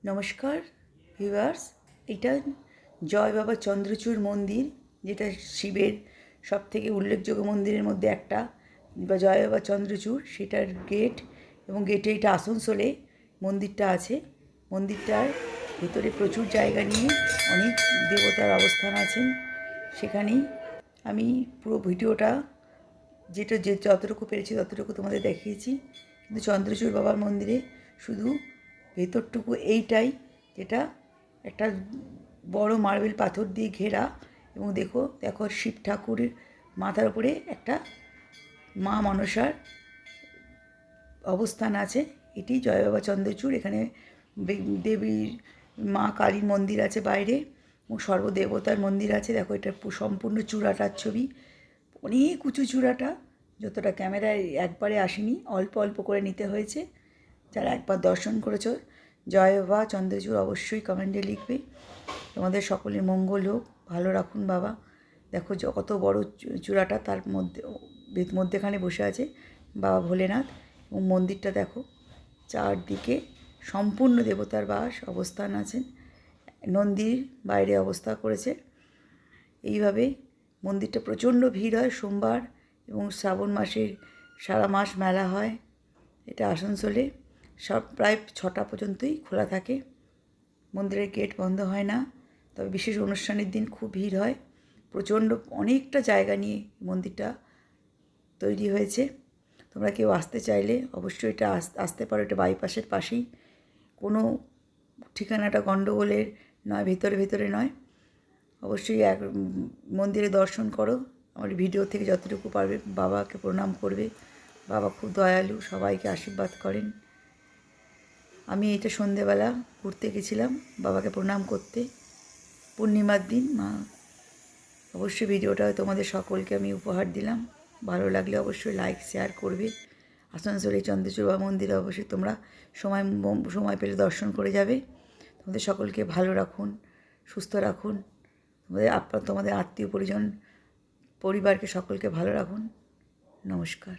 নমস্কার ভিউয়ার্স, এটা জয় বাবা চন্দ্রচূড় মন্দির, যেটা শিবের সবথেকে উল্লেখযোগ্য মন্দিরের মধ্যে একটা, বা জয় বাবা চন্দ্রচূড়, সেটার গেট। এবং গেটে এটা আসানসোলে মন্দিরটা আছে। মন্দিরটার ভেতরে প্রচুর জায়গা নিয়ে অনেক দেবতার অবস্থান আছেন। সেখানেই আমি পুরো ভিডিওটা যতটুকু পেরেছি ততটুকু তোমাদের দেখিয়েছি। কিন্তু চন্দ্রচূড় বাবার মন্দিরে শুধু ভেতরটুকু এইটাই, যেটা একটা বড় মার্বেল পাথর দিয়ে ঘেরা। এবং দেখো দেখো শিব ঠাকুরের মাথার উপরে একটা মা মনসার অবস্থান আছে। এটি জয় বাবা চন্দ্রচূড়। এখানে দেবীর মা কালীর মন্দির আছে বাইরে, এবং সর্বদেবতার মন্দির আছে। দেখো এটা সম্পূর্ণ চূড়াটার ছবি, অনেক উঁচু চূড়াটা, যতটা ক্যামেরায় একবারে আসেনি, অল্প অল্প করে নিতে হয়েছে। যারা একবার দর্শন করেছো জয় বাবা চন্দ্রচূড় অবশ্যই কমেন্টে লিখবে। তোমাদের সকলের মঙ্গল হোক, ভালো রাখুন বাবা। দেখো কত বড় চূড়াটা, তার মধ্যেখানে বসে আছে বাবা ভোলেনাথ। এবং মন্দিরটা দেখো, চারদিকে সম্পূর্ণ দেবতার বাস অবস্থান আছেন। নন্দীর বাইরে অবস্থা করেছে। এইভাবে মন্দিরটা প্রচণ্ড ভিড় হয় সোমবার, এবং শ্রাবণ মাসের সারা মাস মেলা হয়। এটা আসানসোলে সব প্রায় 6টা পর্যন্তই খোলা থাকে। মন্দিরের গেট বন্ধ হয় না, তবে বিশেষ অনুষ্ঠানের দিন খুব ভিড় হয়। প্রচণ্ড অনেকটা জায়গা নিয়ে মন্দিরটা তৈরি হয়েছে। তোমরা কেউ আসতে চাইলে অবশ্যই এটা আসতে পারো। এটা বাইপাসের পাশেই, কোনো ঠিকানাটা গণ্ডগোলের নয়, ভেতরে ভেতরে নয়। অবশ্যই মন্দিরে দর্শন করো। আমার ভিডিও থেকে যতটুকু পারবে বাবাকে প্রণাম করবে। বাবা খুব দয়ালু, সবাইকে আশীর্বাদ করেন। আমি এটা সন্ধেবেলা ঘুরতে গেছিলাম বাবাকে প্রণাম করতে, পূর্ণিমার দিন। অবশ্যই ভিডিওটা তোমাদের সকলকে আমি উপহার দিলাম। ভালো লাগলে অবশ্যই লাইক শেয়ার করবে। আসানসোলে চন্দ্রচূড় বাবা মন্দিরে অবশ্যই তোমরা সময় পেলে দর্শন করে যাবে। তোমাদের সকলকে ভালো রাখুন, সুস্থ রাখুন। তোমাদের আত্মীয় পরিজন পরিবারকে সকলকে ভালো রাখুন। নমস্কার।